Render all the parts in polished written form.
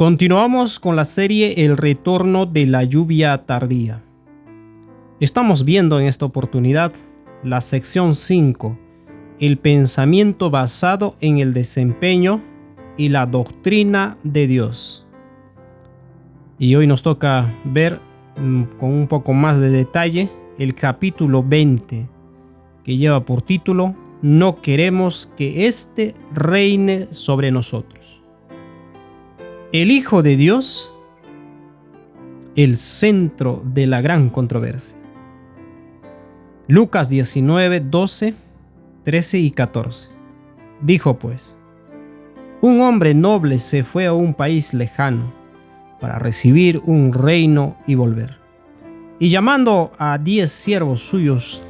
Continuamos con la serie El retorno de la lluvia tardía. Estamos viendo en esta oportunidad la sección 5, el pensamiento basado en el desempeño y la doctrina de Dios. Y hoy nos toca ver con un poco más de detalle el capítulo 20, que lleva por título No queremos que éste reine sobre nosotros. El Hijo de Dios, el centro de la gran controversia. Lucas 19, 12, 13 y 14. Dijo pues: un hombre noble se fue a un país lejano para recibir un reino y volver. Y llamando a 10 siervos suyos,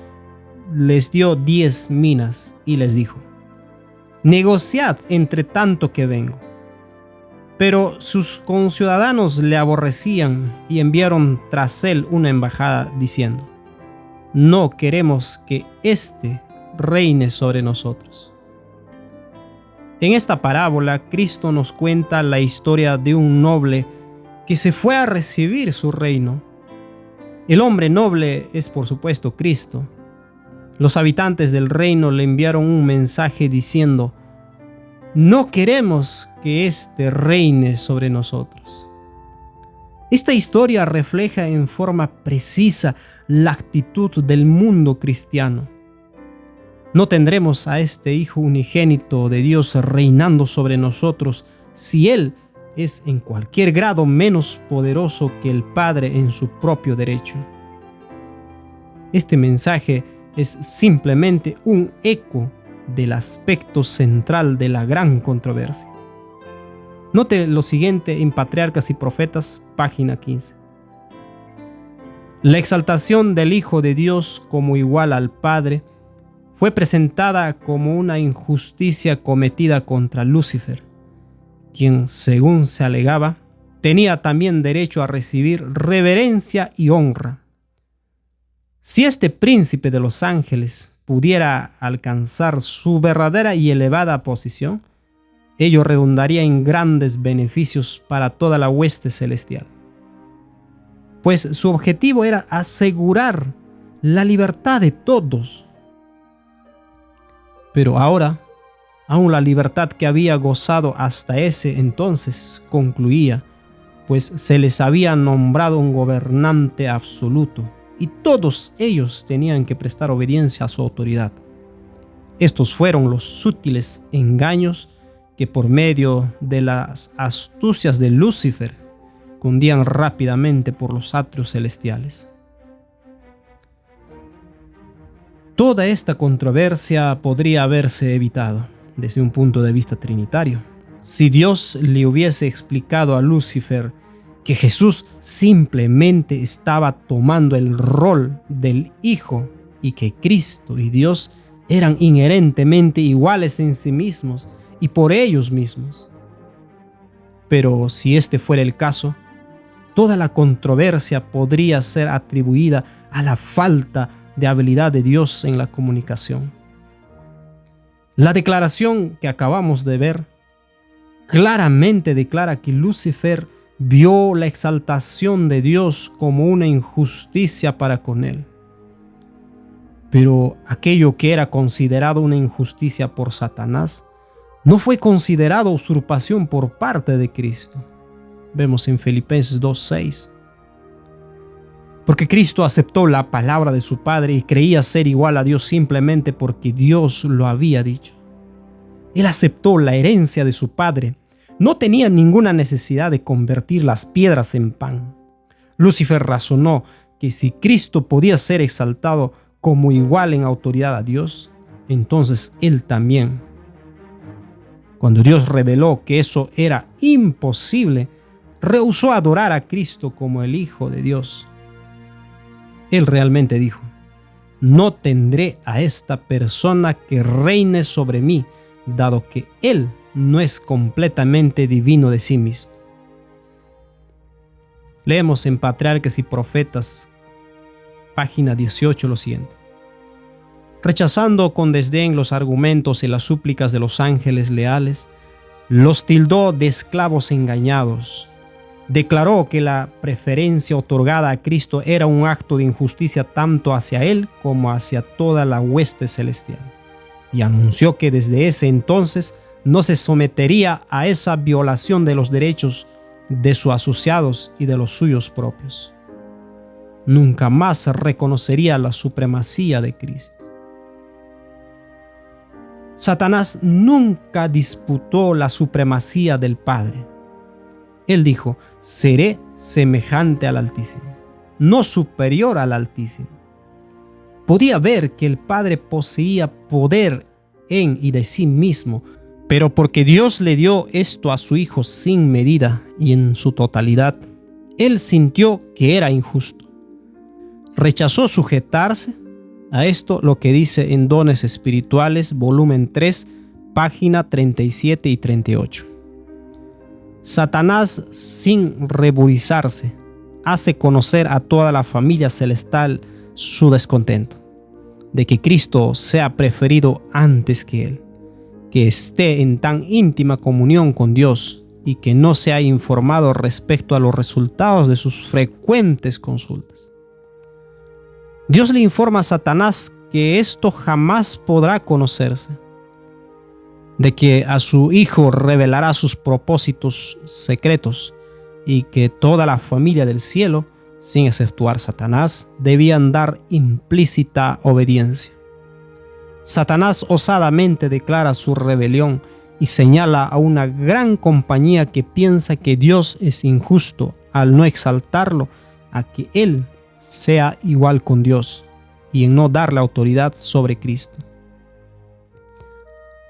les dio 10 minas y les dijo: negociad entre tanto que vengo. Pero sus conciudadanos le aborrecían y enviaron tras él una embajada diciendo: no queremos que éste reine sobre nosotros. En esta parábola, Cristo nos cuenta la historia de un noble que se fue a recibir su reino. El hombre noble es, por supuesto, Cristo. Los habitantes del reino le enviaron un mensaje diciendo: no queremos que éste reine sobre nosotros. Esta historia refleja en forma precisa la actitud del mundo cristiano. No tendremos a este Hijo unigénito de Dios reinando sobre nosotros si Él es en cualquier grado menos poderoso que el Padre en su propio derecho. Este mensaje es simplemente un eco del aspecto central de la gran controversia. Note lo siguiente en Patriarcas y Profetas, página 15. La exaltación del Hijo de Dios como igual al Padre fue presentada como una injusticia cometida contra Lucifer, quien, según se alegaba, tenía también derecho a recibir reverencia y honra. Si este príncipe de los ángeles pudiera alcanzar su verdadera y elevada posición, ello redundaría en grandes beneficios para toda la hueste celestial, pues su objetivo era asegurar la libertad de todos. Pero ahora, aún la libertad que había gozado hasta ese entonces concluía, pues se les había nombrado un gobernante absoluto, y todos ellos tenían que prestar obediencia a su autoridad. Estos fueron los sutiles engaños que por medio de las astucias de Lucifer cundían rápidamente por los atrios celestiales. Toda esta controversia podría haberse evitado desde un punto de vista trinitario si Dios le hubiese explicado a Lucifer que Jesús simplemente estaba tomando el rol del Hijo y que Cristo y Dios eran inherentemente iguales en sí mismos y por ellos mismos. Pero si este fuera el caso, toda la controversia podría ser atribuida a la falta de habilidad de Dios en la comunicación. La declaración que acabamos de ver claramente declara que Lucifer vio la exaltación de Dios como una injusticia para con él. Pero aquello que era considerado una injusticia por Satanás no fue considerado usurpación por parte de Cristo. Vemos en Filipenses 2:6. Porque Cristo aceptó la palabra de su Padre y creía ser igual a Dios simplemente porque Dios lo había dicho. Él aceptó la herencia de su Padre. No tenía ninguna necesidad de convertir las piedras en pan. Lucifer razonó que si Cristo podía ser exaltado como igual en autoridad a Dios, entonces él también. Cuando Dios reveló que eso era imposible, rehusó adorar a Cristo como el Hijo de Dios. Él realmente dijo: no tendré a esta persona que reine sobre mí, dado que él no es completamente divino de sí mismo. Leemos en Patriarcas y Profetas, página 18, lo siguiente: rechazando con desdén los argumentos y las súplicas de los ángeles leales, Los tildó de esclavos engañados. Declaró que la preferencia otorgada a Cristo era un acto de injusticia tanto hacia él como hacia toda la hueste celestial. Y anunció que desde ese entonces no se sometería a esa violación de los derechos de sus asociados y de los suyos propios. Nunca más reconocería la supremacía de Cristo. Satanás nunca disputó la supremacía del Padre. Él dijo: seré semejante al Altísimo, no superior al Altísimo. Podía ver que el Padre poseía poder en y de sí mismo, pero porque Dios le dio esto a su Hijo sin medida y en su totalidad, él sintió que era injusto. Rechazó sujetarse a esto, lo que dice en Dones Espirituales, volumen 3, página 37 y 38. Satanás, sin ruborizarse, hace conocer a toda la familia celestial su descontento de que Cristo sea preferido antes que él, que esté en tan íntima comunión con Dios y que no se ha informado respecto a los resultados de sus frecuentes consultas. Dios le informa a Satanás que esto jamás podrá conocerse, de que a su Hijo revelará sus propósitos secretos y que toda la familia del cielo, sin exceptuar Satanás, debían dar implícita obediencia. Satanás osadamente declara su rebelión y señala a una gran compañía que piensa que Dios es injusto al no exaltarlo a que él sea igual con Dios y en no darle autoridad sobre Cristo.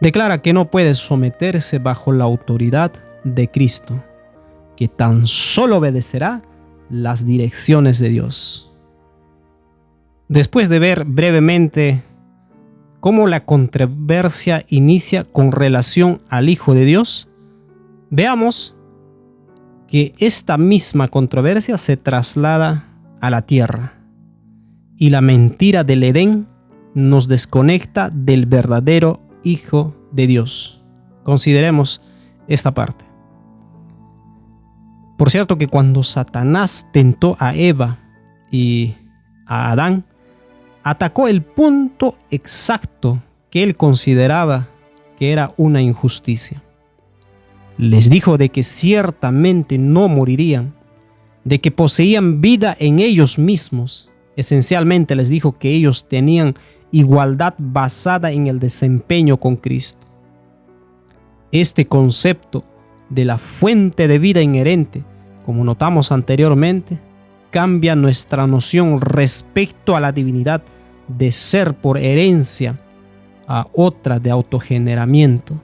Declara que no puede someterse bajo la autoridad de Cristo, que tan solo obedecerá las direcciones de Dios. Después de ver brevemente cómo la controversia inicia con relación al Hijo de Dios, veamos que esta misma controversia se traslada a la tierra y la mentira del Edén nos desconecta del verdadero Hijo de Dios. Consideremos esta parte. Por cierto que cuando Satanás tentó a Eva y a Adán, atacó el punto exacto que él consideraba que era una injusticia. Les dijo de que ciertamente no morirían, de que poseían vida en ellos mismos. Esencialmente les dijo que ellos tenían igualdad basada en el desempeño con Cristo. Este concepto de la fuente de vida inherente, como notamos anteriormente, cambia nuestra noción respecto a la divinidad de ser por herencia a otra de autogeneramiento.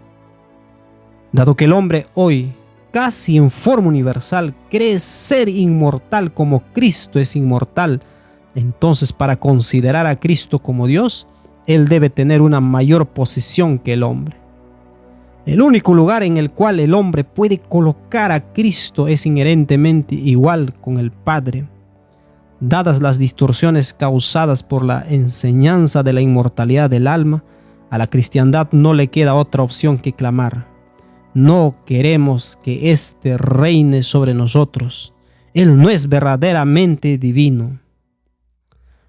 Dado que el hombre hoy, casi en forma universal, cree ser inmortal como Cristo es inmortal, entonces para considerar a Cristo como Dios, él debe tener una mayor posición que el hombre. El único lugar en el cual el hombre puede colocar a Cristo es inherentemente igual con el Padre. Dadas las distorsiones causadas por la enseñanza de la inmortalidad del alma, a la cristiandad no le queda otra opción que clamar: no queremos que éste reine sobre nosotros. Él no es verdaderamente divino.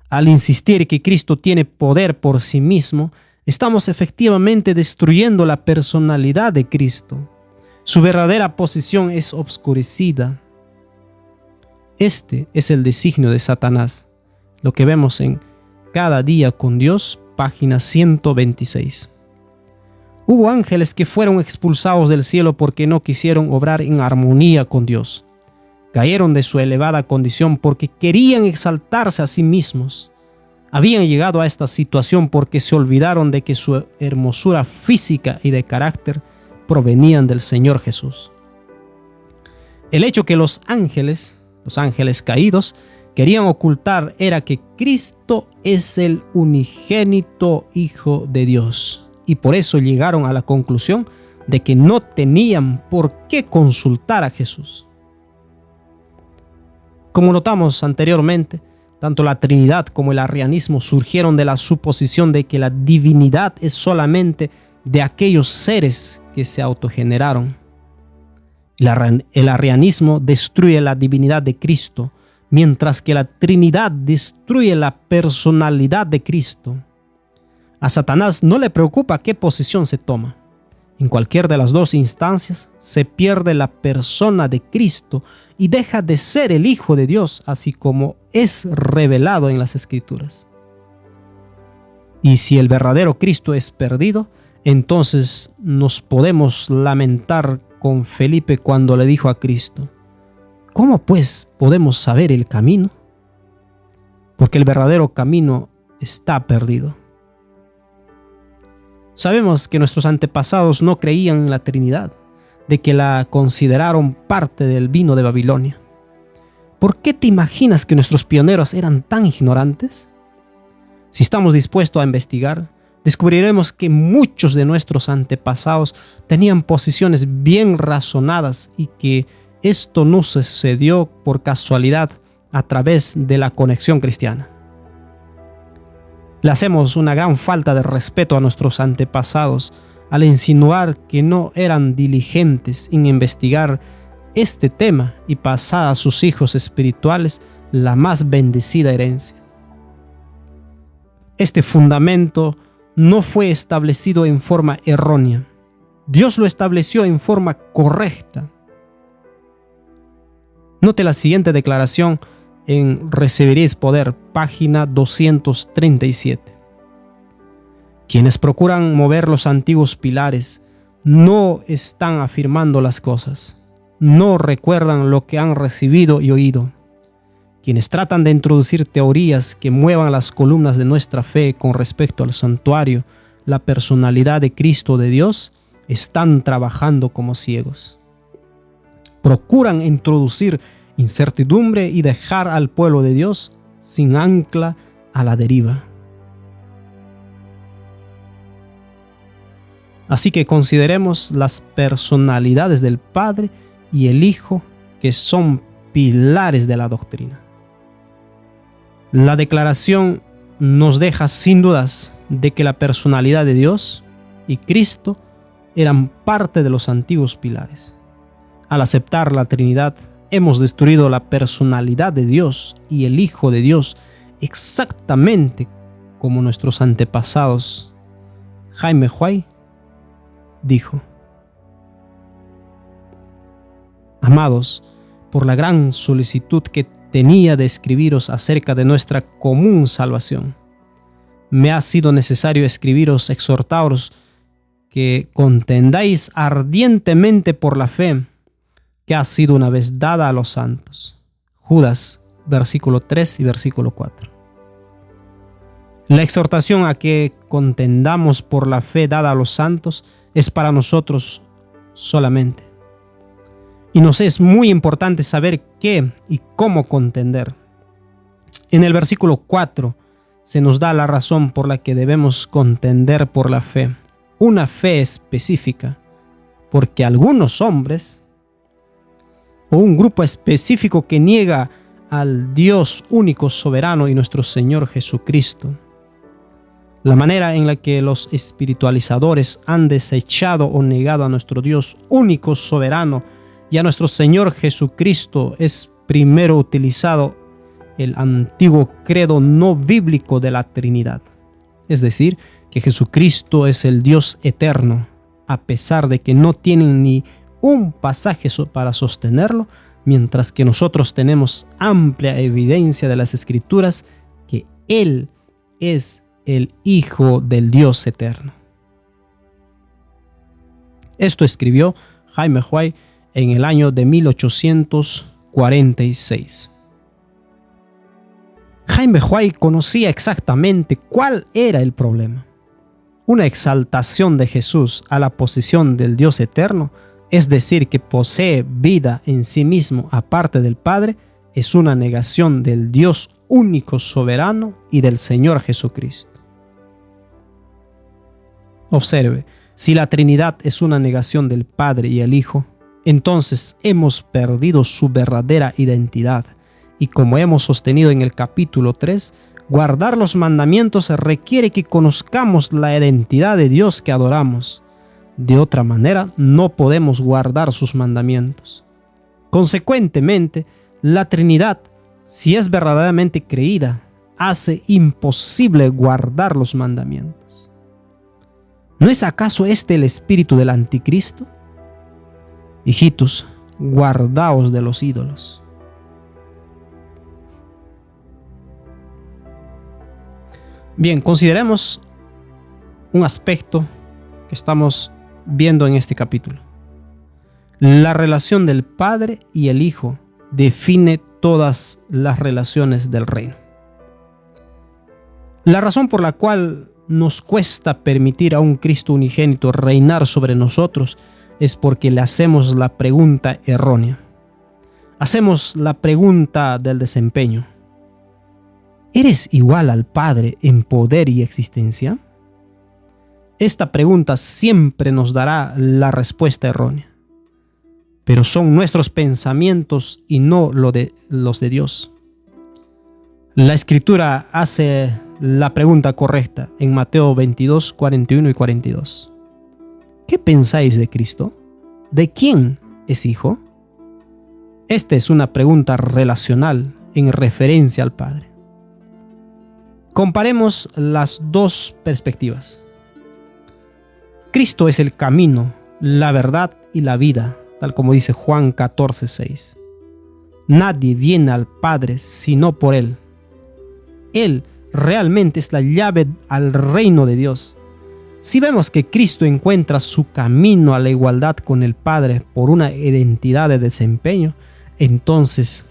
Al insistir que Cristo tiene poder por sí mismo, estamos efectivamente destruyendo la personalidad de Cristo. Su verdadera posición es obscurecida. Este es el designio de Satanás, lo que vemos en Cada Día con Dios, página 126. Hubo ángeles que fueron expulsados del cielo porque no quisieron obrar en armonía con Dios. Cayeron de su elevada condición porque querían exaltarse a sí mismos. Habían llegado a esta situación porque se olvidaron de que su hermosura física y de carácter provenían del Señor Jesús. El hecho que los ángeles caídos, querían ocultar era que Cristo es el unigénito Hijo de Dios, y por eso llegaron a la conclusión de que no tenían por qué consultar a Jesús. Como notamos anteriormente, tanto la Trinidad como el arrianismo surgieron de la suposición de que la divinidad es solamente de aquellos seres que se autogeneraron. El arrianismo destruye la divinidad de Cristo, mientras que la Trinidad destruye la personalidad de Cristo. A Satanás no le preocupa qué posición se toma. En cualquier de las dos instancias se pierde la persona de Cristo y deja de ser el Hijo de Dios, así como es revelado en las Escrituras. Y si el verdadero Cristo es perdido, entonces nos podemos lamentar con Felipe cuando le dijo a Cristo: ¿cómo pues podemos saber el camino? Porque el verdadero camino está perdido. Sabemos que nuestros antepasados no creían en la Trinidad, de que la consideraron parte del vino de Babilonia. ¿Por qué te imaginas que nuestros pioneros eran tan ignorantes? Si estamos dispuestos a investigar, descubriremos que muchos de nuestros antepasados tenían posiciones bien razonadas y que esto no sucedió por casualidad a través de la conexión cristiana. Le hacemos una gran falta de respeto a nuestros antepasados al insinuar que no eran diligentes en investigar este tema y pasar a sus hijos espirituales la más bendecida herencia. Este fundamento no fue establecido en forma errónea. Dios lo estableció en forma correcta. Note la siguiente declaración en Recibiréis Poder, página 237. Quienes procuran mover los antiguos pilares no están afirmando las cosas, no recuerdan lo que han recibido y oído. Quienes tratan de introducir teorías que muevan las columnas de nuestra fe con respecto al santuario, la personalidad de Cristo de Dios, están trabajando como ciegos. Procuran introducir incertidumbre y dejar al pueblo de Dios sin ancla a la deriva. Así que consideremos las personalidades del Padre y el Hijo, que son pilares de la doctrina. La declaración nos deja sin dudas de que la personalidad de Dios y Cristo eran parte de los antiguos pilares. Al aceptar la Trinidad, hemos destruido la personalidad de Dios y el Hijo de Dios, exactamente como nuestros antepasados. Jaime Huey dijo: Amados, por la gran solicitud que tenía de escribiros acerca de nuestra común salvación, me ha sido necesario escribiros, exhortaros que contendáis ardientemente por la fe que ha sido una vez dada a los santos. Judas, versículo 3 y versículo 4. La exhortación a que contendamos por la fe dada a los santos es para nosotros solamente. Y nos es muy importante saber qué y cómo contender. En el versículo 4 se nos da la razón por la que debemos contender por la fe. Una fe específica, porque algunos hombres o un grupo específico que niega al Dios único, soberano y nuestro Señor Jesucristo. La manera en la que los espiritualizadores han desechado o negado a nuestro Dios único, soberano y a nuestro Señor Jesucristo es primero utilizado el antiguo credo no bíblico de la Trinidad. Es decir, que Jesucristo es el Dios eterno, a pesar de que no tienen ni un pasaje para sostenerlo, mientras que nosotros tenemos amplia evidencia de las Escrituras que Él es el Hijo del Dios eterno. Esto escribió Jaime Huey en el año de 1846. Jaime Huey conocía exactamente cuál era el problema. Una exaltación de Jesús a la posición del Dios eterno, es decir, que posee vida en sí mismo aparte del Padre, es una negación del Dios único, soberano y del Señor Jesucristo. Observe, si la Trinidad es una negación del Padre y el Hijo, entonces hemos perdido su verdadera identidad. Y como hemos sostenido en el capítulo 3, Guardar los mandamientos requiere que conozcamos la identidad de Dios que adoramos. De otra manera, no podemos guardar sus mandamientos. Consecuentemente, la Trinidad, si es verdaderamente creída, hace imposible guardar los mandamientos. ¿No es acaso este el espíritu del anticristo? Hijitos, guardaos de los ídolos. Bien, consideremos un aspecto que estamos viendo en este capítulo. La relación del Padre y el Hijo define todas las relaciones del reino. La razón por la cual nos cuesta permitir a un Cristo unigénito reinar sobre nosotros es porque le hacemos la pregunta errónea. Hacemos la pregunta del desempeño. ¿Eres igual al Padre en poder y existencia? Esta pregunta siempre nos dará la respuesta errónea. Pero son nuestros pensamientos y no los de Dios. La Escritura hace la pregunta correcta en Mateo 22, 41 y 42. ¿Qué pensáis de Cristo? ¿De quién es hijo? Esta es una pregunta relacional en referencia al Padre. Comparemos las dos perspectivas. Cristo es el camino, la verdad y la vida, tal como dice Juan 14, 6. Nadie viene al Padre sino por Él. Él realmente es la llave al reino de Dios. Si vemos que Cristo encuentra su camino a la igualdad con el Padre por una identidad de desempeño, entonces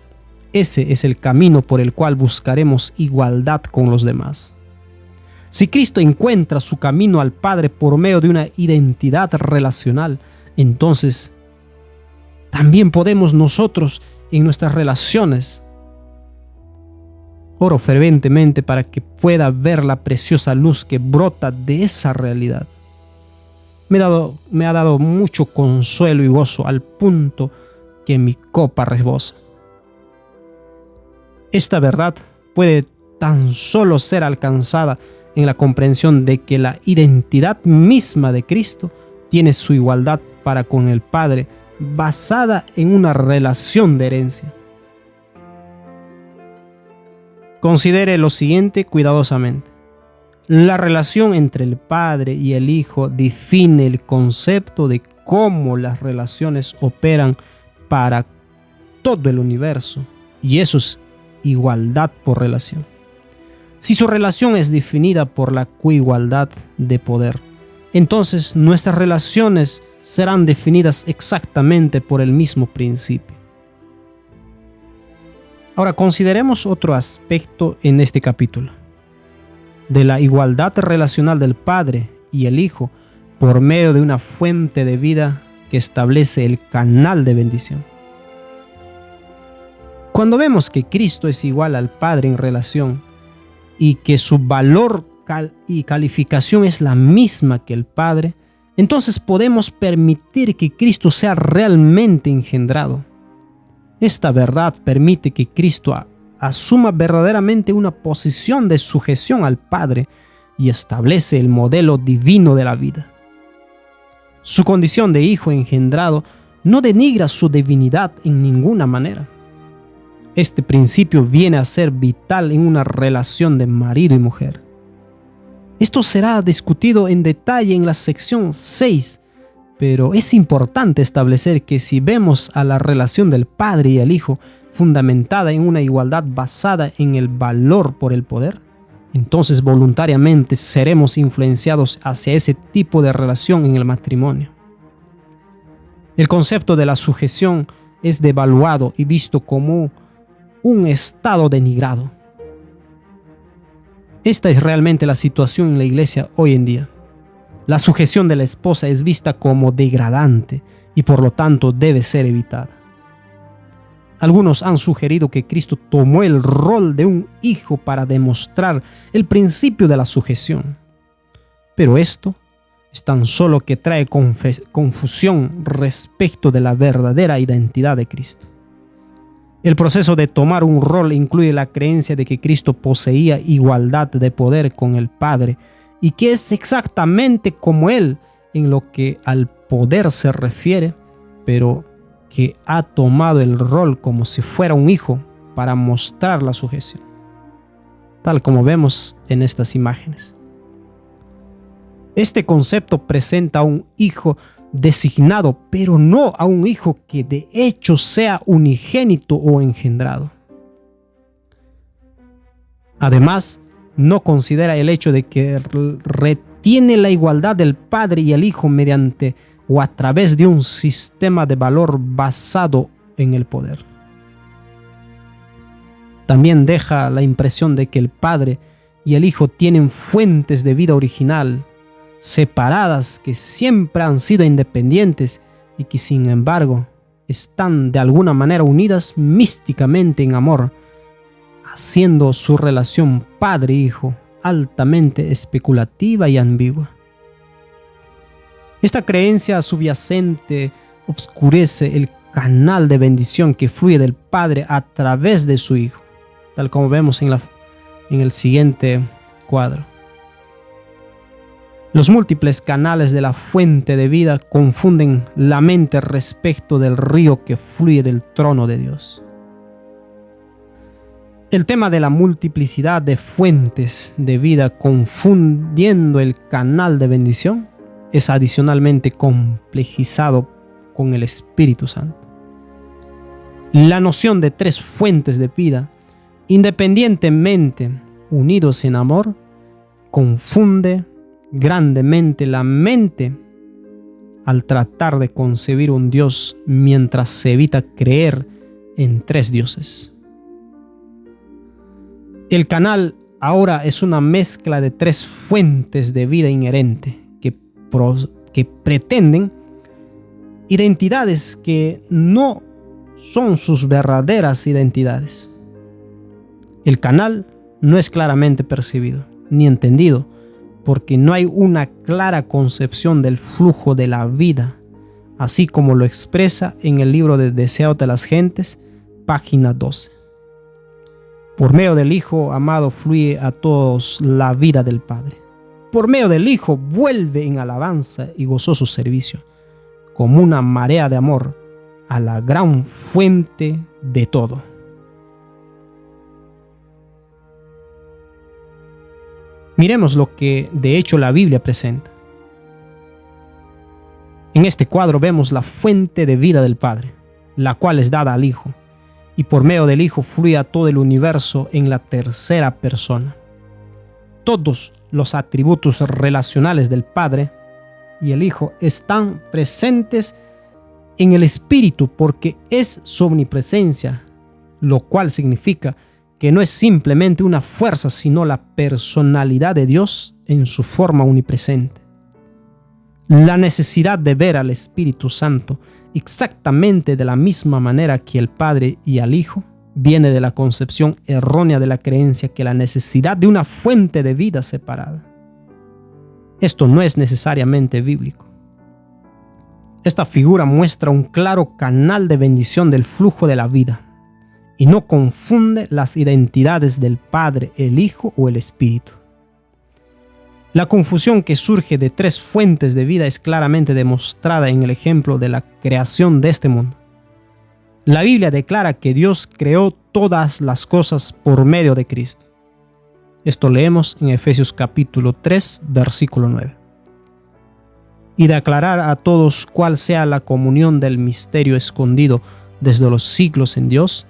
ese es el camino por el cual buscaremos igualdad con los demás. Si Cristo encuentra su camino al Padre por medio de una identidad relacional, entonces también podemos nosotros en nuestras relaciones. Oro fervientemente para que pueda ver la preciosa luz que brota de esa realidad. Me ha dado mucho consuelo y gozo al punto que mi copa rebosa. Esta verdad puede tan solo ser alcanzada en la comprensión de que la identidad misma de Cristo tiene su igualdad para con el Padre basada en una relación de herencia. Considere lo siguiente cuidadosamente. La relación entre el Padre y el Hijo define el concepto de cómo las relaciones operan para todo el universo, y eso es igualdad por relación. Si su relación es definida por la coigualdad de poder, entonces nuestras relaciones serán definidas exactamente por el mismo principio. Ahora consideremos otro aspecto en este capítulo, de la igualdad relacional del Padre y el Hijo por medio de una fuente de vida que establece el canal de bendición. Cuando vemos que Cristo es igual al Padre en relación y que su valor y calificación es la misma que el Padre, entonces podemos permitir que Cristo sea realmente engendrado. Esta verdad permite que Cristo asuma verdaderamente una posición de sujeción al Padre y establece el modelo divino de la vida. Su condición de hijo engendrado no denigra su divinidad en ninguna manera. Este principio viene a ser vital en una relación de marido y mujer. Esto será discutido en detalle en la sección 6, pero es importante establecer que si vemos a la relación del Padre y el Hijo fundamentada en una igualdad basada en el valor por el poder, entonces voluntariamente seremos influenciados hacia ese tipo de relación en el matrimonio. El concepto de la sujeción es devaluado y visto como un estado denigrado. Esta es realmente la situación en la iglesia hoy en día. La sujeción de la esposa es vista como degradante y por lo tanto debe ser evitada. Algunos han sugerido que Cristo tomó el rol de un hijo para demostrar el principio de la sujeción. Pero esto es tan solo que trae confusión respecto de la verdadera identidad de Cristo. El proceso de tomar un rol incluye la creencia de que Cristo poseía igualdad de poder con el Padre y que es exactamente como Él en lo que al poder se refiere, pero que ha tomado el rol como si fuera un hijo para mostrar la sujeción, tal como vemos en estas imágenes. Este concepto presenta a un hijo designado, pero no a un hijo que de hecho sea unigénito o engendrado. Además, no considera el hecho de que retiene la igualdad del Padre y el Hijo mediante o a través de un sistema de valor basado en el poder. También deja la impresión de que el Padre y el Hijo tienen fuentes de vida original, separadas, que siempre han sido independientes y que sin embargo están de alguna manera unidas místicamente en amor, haciendo su relación padre-hijo altamente especulativa y ambigua. Esta creencia subyacente obscurece el canal de bendición que fluye del Padre a través de su Hijo, tal como vemos en el siguiente cuadro. Los múltiples canales de la fuente de vida confunden la mente respecto del río que fluye del trono de Dios. El tema de la multiplicidad de fuentes de vida confundiendo el canal de bendición es adicionalmente complejizado con el Espíritu Santo. La noción de tres fuentes de vida, independientemente unidos en amor, confunde grandemente la mente al tratar de concebir un Dios mientras se evita creer en tres dioses. El canal ahora es una mezcla de tres fuentes de vida inherente que pretenden identidades que no son sus verdaderas identidades. El canal no es claramente percibido ni entendido porque no hay una clara concepción del flujo de la vida, así como lo expresa en el libro de Deseos de las Gentes, página 12. Por medio del Hijo amado fluye a todos la vida del Padre. Por medio del Hijo vuelve en alabanza y gozoso servicio, como una marea de amor a la gran fuente de todo. Miremos lo que de hecho la Biblia presenta. En este cuadro vemos la fuente de vida del Padre, la cual es dada al Hijo, y por medio del Hijo fluye a todo el universo en la tercera persona. Todos los atributos relacionales del Padre y el Hijo están presentes en el Espíritu porque es su omnipresencia, lo cual significa que no es simplemente una fuerza, sino la personalidad de Dios en su forma omnipresente. La necesidad de ver al Espíritu Santo exactamente de la misma manera que el Padre y al Hijo viene de la concepción errónea de la creencia que la necesidad de una fuente de vida separada. Esto no es necesariamente bíblico. Esta figura muestra un claro canal de bendición del flujo de la vida y no confunde las identidades del Padre, el Hijo o el Espíritu. La confusión que surge de tres fuentes de vida es claramente demostrada en el ejemplo de la creación de este mundo. La Biblia declara que Dios creó todas las cosas por medio de Cristo. Esto leemos en Efesios capítulo 3, versículo 9. Y de aclarar a todos cuál sea la comunión del misterio escondido desde los siglos en Dios,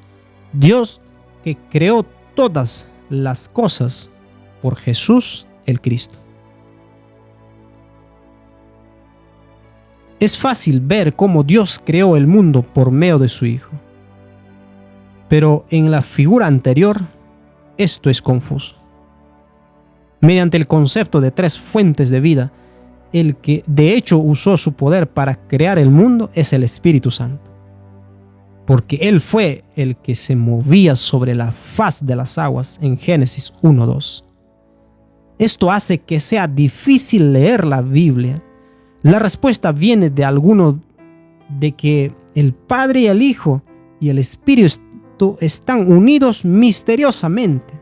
Dios que creó todas las cosas por Jesús el Cristo. Es fácil ver cómo Dios creó el mundo por medio de su Hijo. Pero en la figura anterior, esto es confuso. Mediante el concepto de tres fuentes de vida, el que de hecho usó su poder para crear el mundo es el Espíritu Santo. Porque Él fue el que se movía sobre la faz de las aguas en Génesis 1:2. Esto hace que sea difícil leer la Biblia. La respuesta viene de alguno de que el Padre y el Hijo y el Espíritu Espíritu están unidos misteriosamente.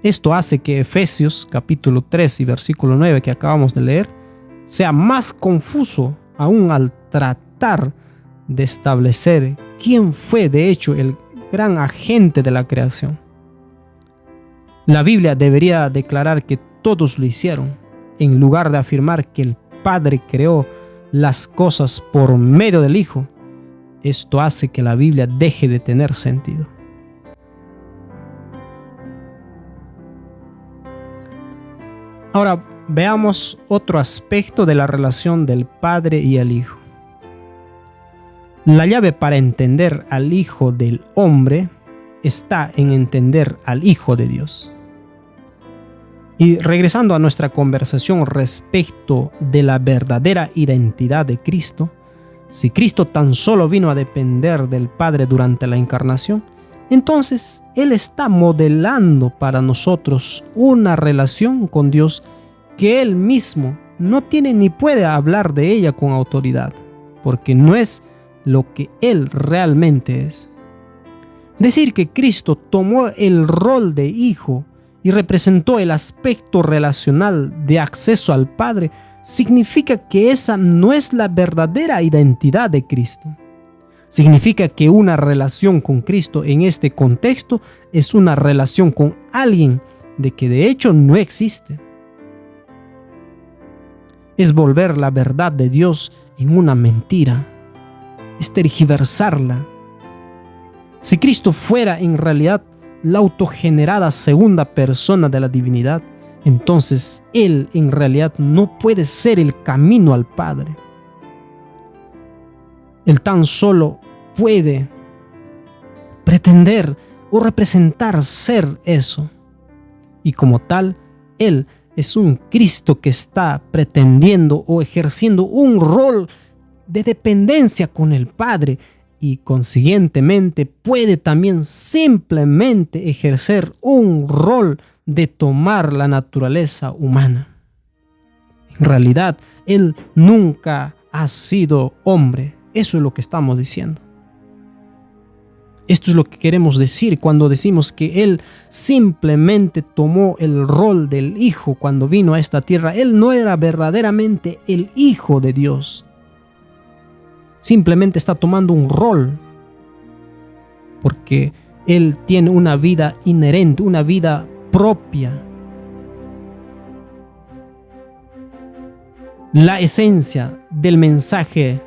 Esto hace que Efesios capítulo 3 y versículo 9 que acabamos de leer sea más confuso aún al tratar de establecer quién fue de hecho el gran agente de la creación. La Biblia debería declarar que todos lo hicieron, en lugar de afirmar que el Padre creó las cosas por medio del Hijo. Esto hace que la Biblia deje de tener sentido. Ahora veamos otro aspecto de la relación del Padre y el Hijo. La llave para entender al Hijo del hombre está en entender al Hijo de Dios. Y regresando a nuestra conversación respecto de la verdadera identidad de Cristo, si Cristo tan solo vino a depender del Padre durante la encarnación, entonces Él está modelando para nosotros una relación con Dios que Él mismo no tiene ni puede hablar de ella con autoridad, porque no es lo que Él realmente es. Decir que Cristo tomó el rol de Hijo y representó el aspecto relacional de acceso al Padre significa que esa no es la verdadera identidad de Cristo. Significa que una relación con Cristo en este contexto es una relación con alguien de que de hecho no existe. Es volver la verdad de Dios en una mentira. Es tergiversarla. Si Cristo fuera en realidad la autogenerada segunda persona de la divinidad, entonces Él en realidad no puede ser el camino al Padre. Él tan solo puede pretender o representar ser eso. Y como tal, Él es un Cristo que está pretendiendo o ejerciendo un rol de dependencia con el Padre y consiguientemente puede también simplemente ejercer un rol de tomar la naturaleza humana. En realidad, Él nunca ha sido hombre. Eso es lo que estamos diciendo. Esto es lo que queremos decir cuando decimos que Él simplemente tomó el rol del Hijo cuando vino a esta tierra. Él no era verdaderamente el Hijo de Dios. Simplemente está tomando un rol porque Él tiene una vida inherente, una vida propia. La esencia del mensaje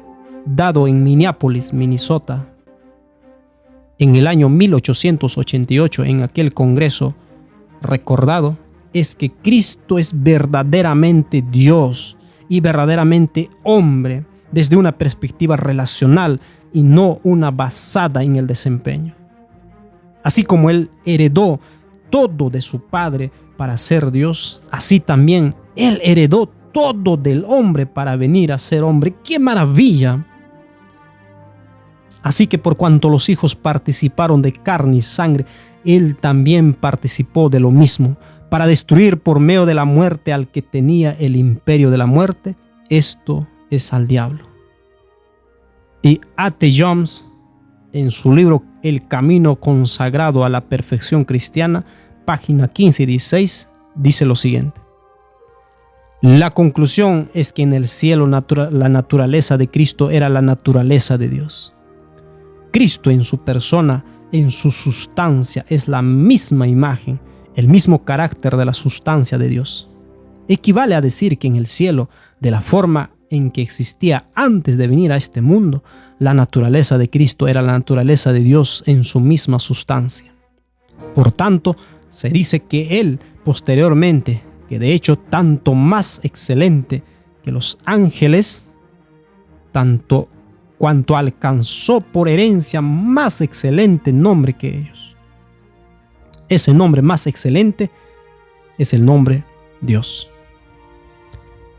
dado en Minneapolis, Minnesota, en el año 1888, en aquel congreso recordado, es que Cristo es verdaderamente Dios y verdaderamente hombre desde una perspectiva relacional y no una basada en el desempeño. Así como Él heredó todo de su Padre para ser Dios, así también Él heredó todo del hombre para venir a ser hombre. ¡Qué maravilla! Así que por cuanto los hijos participaron de carne y sangre, Él también participó de lo mismo, para destruir por medio de la muerte al que tenía el imperio de la muerte, esto es al diablo. Y A.T. Jones, en su libro El camino consagrado a la perfección cristiana, página 15 y 16, dice lo siguiente: la conclusión es que en el cielo la naturaleza de Cristo era la naturaleza de Dios. Cristo en su persona, en su sustancia, es la misma imagen, el mismo carácter de la sustancia de Dios. Equivale a decir que en el cielo, de la forma en que existía antes de venir a este mundo, la naturaleza de Cristo era la naturaleza de Dios en su misma sustancia. Por tanto, se dice que Él posteriormente, que de hecho tanto más excelente que los ángeles, tanto cuanto alcanzó por herencia más excelente nombre que ellos. Ese nombre más excelente es el nombre Dios,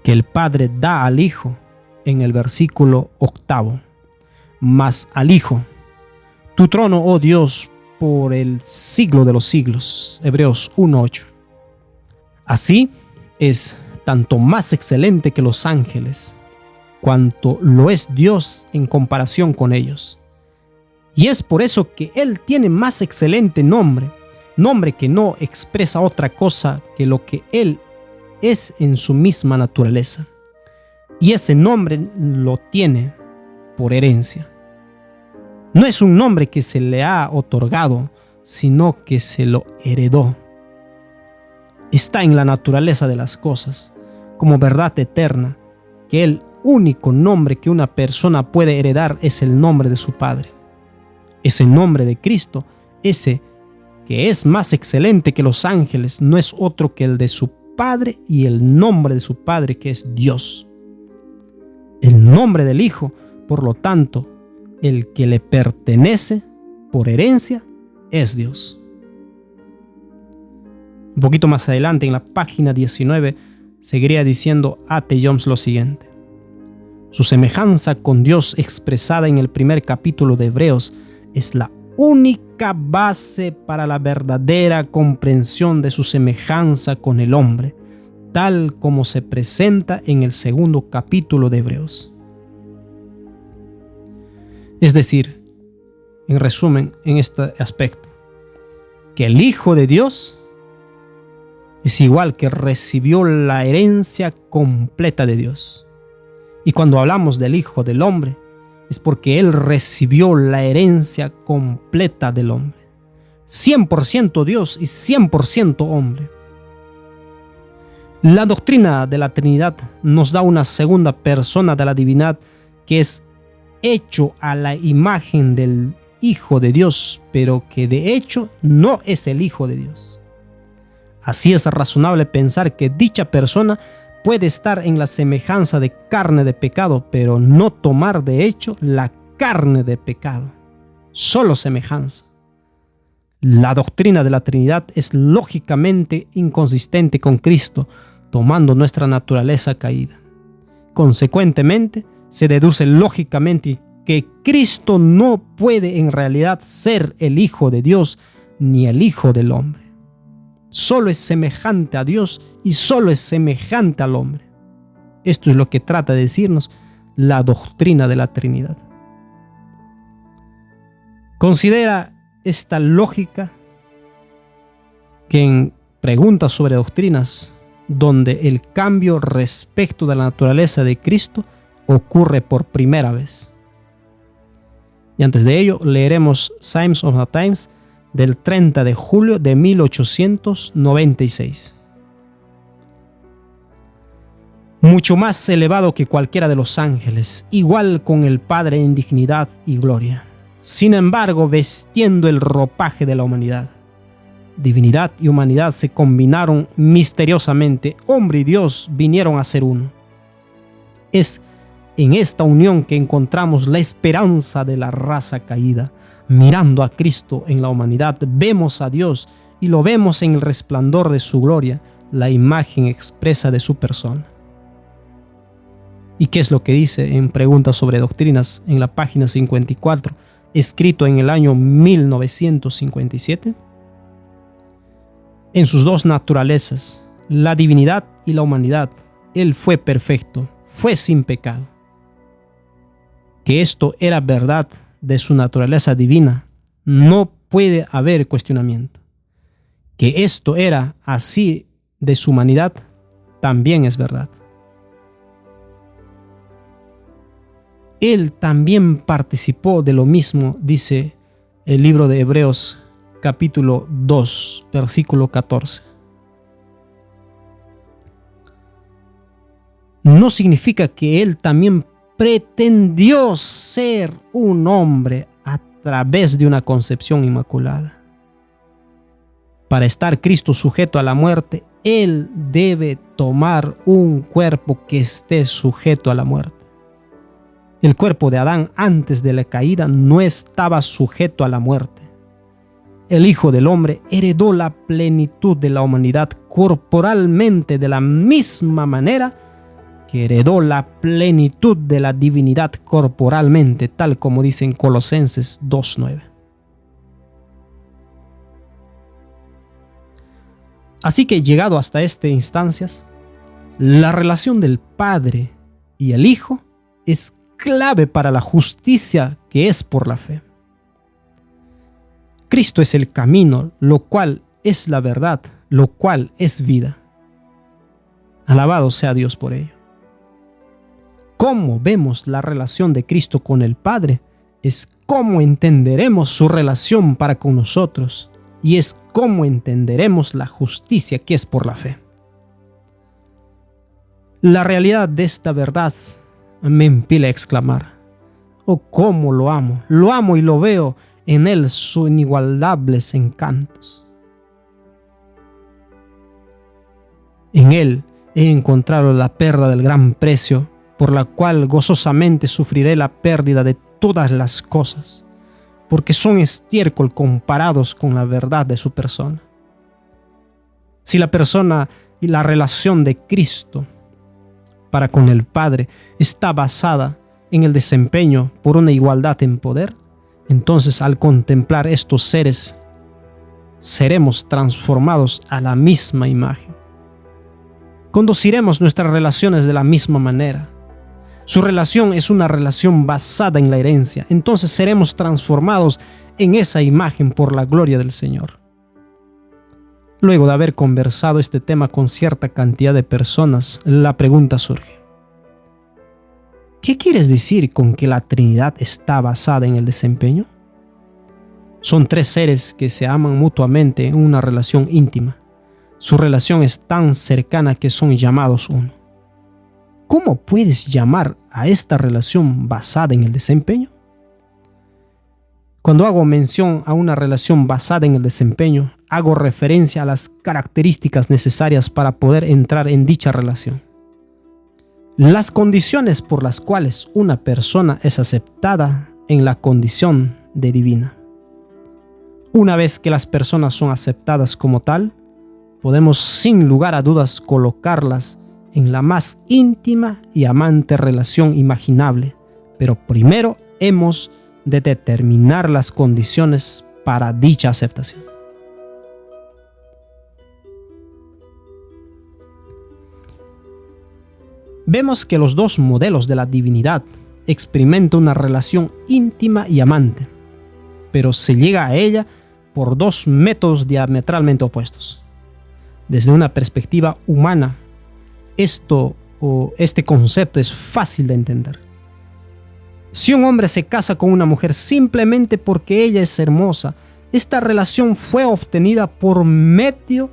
que el Padre da al Hijo en el versículo 8. Mas al Hijo, tu trono, oh Dios, por el siglo de los siglos. Hebreos 1:8. Así es tanto más excelente que los ángeles, cuanto lo es Dios en comparación con ellos. Y es por eso que Él tiene más excelente nombre, nombre que no expresa otra cosa que lo que Él es en su misma naturaleza. Y ese nombre lo tiene por herencia. No es un nombre que se le ha otorgado, sino que se lo heredó. Está en la naturaleza de las cosas, como verdad eterna, que el único nombre que una persona puede heredar es el nombre de su Padre. Ese nombre de Cristo, ese que es más excelente que los ángeles, no es otro que el de su Padre y el nombre de su Padre, que es Dios. El nombre del Hijo, por lo tanto, el que le pertenece por herencia, es Dios. Un poquito más adelante, en la página 19, seguiría diciendo A.T. Jones lo siguiente: su semejanza con Dios expresada en el primer capítulo de Hebreos es la única base para la verdadera comprensión de su semejanza con el hombre, tal como se presenta en el segundo capítulo de Hebreos. Es decir, en resumen, en este aspecto, que el Hijo de Dios es igual que recibió la herencia completa de Dios. Y cuando hablamos del Hijo del Hombre, es porque Él recibió la herencia completa del hombre. 100% Dios y 100% hombre. La doctrina de la Trinidad nos da una segunda persona de la divinidad que es hecho a la imagen del Hijo de Dios, pero que de hecho no es el Hijo de Dios. Así es razonable pensar que dicha persona puede estar en la semejanza de carne de pecado, pero no tomar de hecho la carne de pecado, solo semejanza. La doctrina de la Trinidad es lógicamente inconsistente con Cristo, tomando nuestra naturaleza caída. Consecuentemente, se deduce lógicamente que Cristo no puede en realidad ser el Hijo de Dios ni el Hijo del hombre. Solo es semejante a Dios y solo es semejante al hombre. Esto es lo que trata de decirnos la doctrina de la Trinidad. Considera esta lógica que en preguntas sobre doctrinas, donde el cambio respecto de la naturaleza de Cristo ocurre por primera vez. Y antes de ello, leeremos Signs of the Times del 30 de julio de 1896. Mucho más elevado que cualquiera de los ángeles, igual con el Padre en dignidad y gloria. Sin embargo, vestiendo el ropaje de la humanidad. Divinidad y humanidad se combinaron misteriosamente. Hombre y Dios vinieron a ser uno. Es en esta unión que encontramos la esperanza de la raza caída. Mirando a Cristo en la humanidad, vemos a Dios y lo vemos en el resplandor de su gloria, la imagen expresa de su persona. ¿Y qué es lo que dice en Preguntas sobre Doctrinas en la página 54, escrito en el año 1957? En sus dos naturalezas, la divinidad y la humanidad, Él fue perfecto, fue sin pecado. Que esto era verdad de su naturaleza divina, no puede haber cuestionamiento. Que esto era así de su humanidad, también es verdad. Él también participó de lo mismo, dice el libro de Hebreos, capítulo 2, versículo 14. No significa que Él también pretendió ser un hombre a través de una concepción inmaculada. Para estar Cristo sujeto a la muerte, Él debe tomar un cuerpo que esté sujeto a la muerte. El cuerpo de Adán antes de la caída no estaba sujeto a la muerte. El Hijo del Hombre heredó la plenitud de la humanidad corporalmente de la misma manera que heredó la plenitud de la divinidad corporalmente, tal como dice en Colosenses 2:9. Así que llegado hasta estas instancias, la relación del Padre y el Hijo es clave para la justicia que es por la fe. Cristo es el camino, lo cual es la verdad, lo cual es vida. Alabado sea Dios por ello. Cómo vemos la relación de Cristo con el Padre es cómo entenderemos su relación para con nosotros, y es cómo entenderemos la justicia que es por la fe. La realidad de esta verdad me impele a exclamar: oh, cómo lo amo y lo veo en él sus inigualables encantos. En él he encontrado la perla del gran precio, por la cual gozosamente sufriré la pérdida de todas las cosas, porque son estiércol comparados con la verdad de su persona. Si la persona y la relación de Cristo para con el Padre está basada en el desempeño por una igualdad en poder, entonces al contemplar estos seres, seremos transformados a la misma imagen. Conduciremos nuestras relaciones de la misma manera. Su relación es una relación basada en la herencia. Entonces seremos transformados en esa imagen por la gloria del Señor. Luego de haber conversado este tema con cierta cantidad de personas, la pregunta surge: ¿qué quieres decir con que la Trinidad está basada en el desempeño? Son tres seres que se aman mutuamente en una relación íntima. Su relación es tan cercana que son llamados uno. ¿Cómo puedes llamar a esta relación basada en el desempeño? Cuando hago mención a una relación basada en el desempeño, hago referencia a las características necesarias para poder entrar en dicha relación. Las condiciones por las cuales una persona es aceptada en la condición de divina. Una vez que las personas son aceptadas como tal, podemos sin lugar a dudas colocarlas en la más íntima y amante relación imaginable, pero primero hemos de determinar las condiciones para dicha aceptación. Vemos que los dos modelos de la divinidad experimentan una relación íntima y amante, pero se llega a ella por dos métodos diametralmente opuestos. Desde una perspectiva humana, este concepto es fácil de entender. Si un hombre se casa con una mujer simplemente porque ella es hermosa, esta relación fue obtenida por medio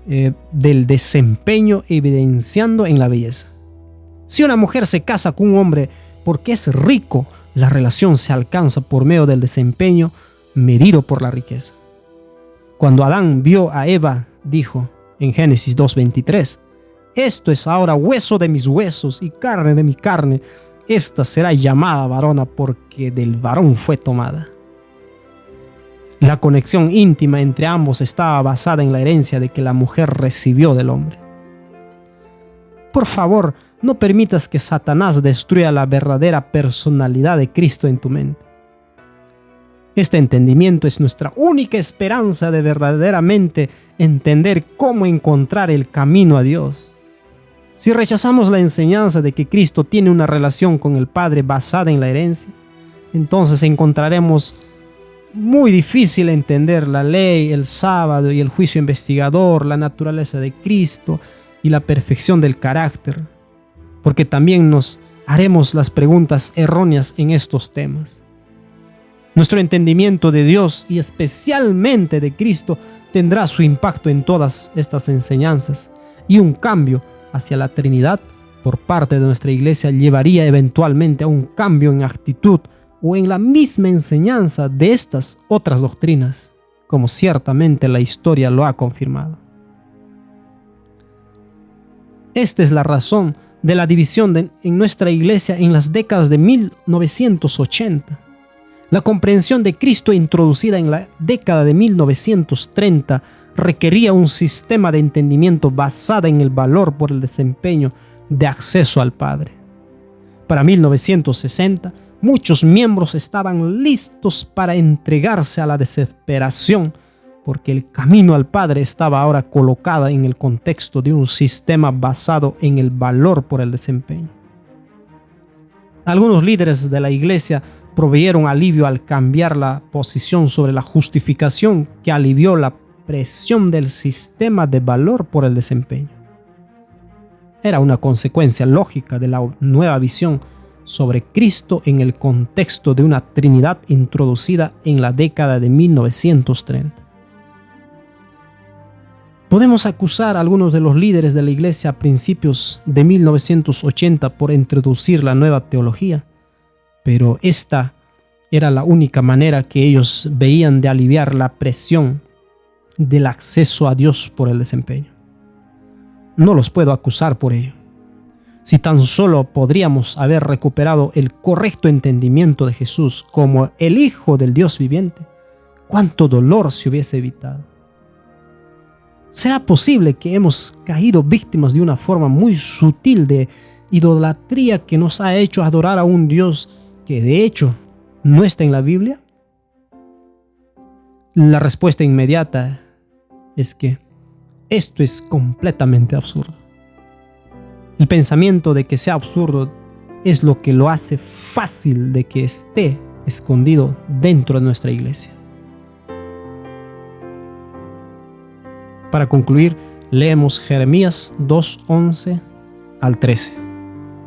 del desempeño evidenciando en la belleza. Si una mujer se casa con un hombre porque es rico, la relación se alcanza por medio del desempeño medido por la riqueza. Cuando Adán vio a Eva, dijo en Génesis 2:23: esto es ahora hueso de mis huesos y carne de mi carne. Esta será llamada varona porque del varón fue tomada. La conexión íntima entre ambos estaba basada en la herencia de que la mujer recibió del hombre. Por favor, no permitas que Satanás destruya la verdadera personalidad de Cristo en tu mente. Este entendimiento es nuestra única esperanza de verdaderamente entender cómo encontrar el camino a Dios. Si rechazamos la enseñanza de que Cristo tiene una relación con el Padre basada en la herencia, entonces encontraremos muy difícil entender la ley, el sábado y el juicio investigador, la naturaleza de Cristo y la perfección del carácter, porque también nos haremos las preguntas erróneas en estos temas. Nuestro entendimiento de Dios y especialmente de Cristo tendrá su impacto en todas estas enseñanzas, y un cambio hacia la Trinidad por parte de nuestra iglesia llevaría eventualmente a un cambio en actitud o en la misma enseñanza de estas otras doctrinas, como ciertamente la historia lo ha confirmado. Esta es la razón de la división en nuestra iglesia en las décadas de 1980. La comprensión de Cristo introducida en la década de 1930 requería un sistema de entendimiento basado en el valor por el desempeño de acceso al Padre. Para 1960, muchos miembros estaban listos para entregarse a la desesperación porque el camino al Padre estaba ahora colocado en el contexto de un sistema basado en el valor por el desempeño. Algunos líderes de la iglesia proveyeron alivio al cambiar la posición sobre la justificación, que alivió la presión del sistema de valor por el desempeño. Era una consecuencia lógica de la nueva visión sobre Cristo en el contexto de una Trinidad introducida en la década de 1930. Podemos acusar a algunos de los líderes de la Iglesia a principios de 1980 por introducir la nueva teología, pero esta era la única manera que ellos veían de aliviar la presión del acceso a Dios por el desempeño. No los puedo acusar por ello. Si tan solo podríamos haber recuperado el correcto entendimiento de Jesús como el Hijo del Dios viviente, cuánto dolor se hubiese evitado. ¿Será posible que hemos caído víctimas de una forma muy sutil de idolatría que nos ha hecho adorar a un Dios que de hecho no está en la Biblia? La respuesta inmediata es que esto es completamente absurdo. El pensamiento de que sea absurdo es lo que lo hace fácil de que esté escondido dentro de nuestra iglesia. Para concluir, leemos Jeremías 2:11 al 13.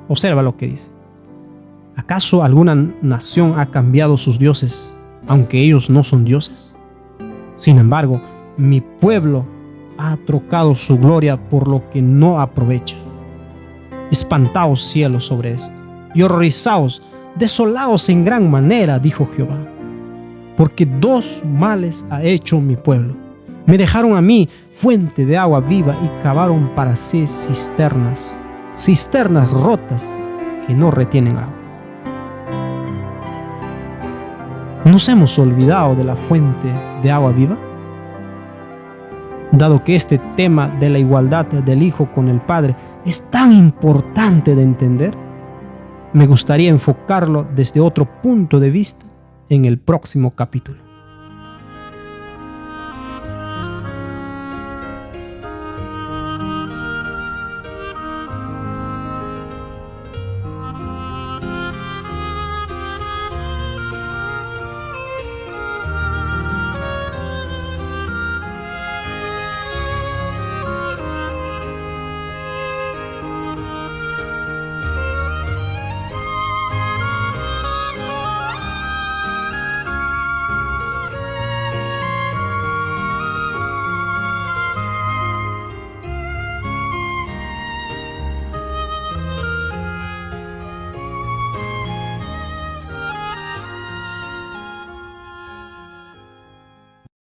Observa lo que dice. ¿Acaso alguna nación ha cambiado sus dioses, aunque ellos no son dioses? Sin embargo, mi pueblo ha trocado su gloria por lo que no aprovecha. Espantaos cielos sobre esto, y horrorizaos, desolaos en gran manera, dijo Jehová. Porque dos males ha hecho mi pueblo. Me dejaron a mí fuente de agua viva y cavaron para sí cisternas rotas que no retienen agua. ¿Nos hemos olvidado de la fuente de agua viva? Dado que este tema de la igualdad del Hijo con el Padre es tan importante de entender, me gustaría enfocarlo desde otro punto de vista en el próximo capítulo.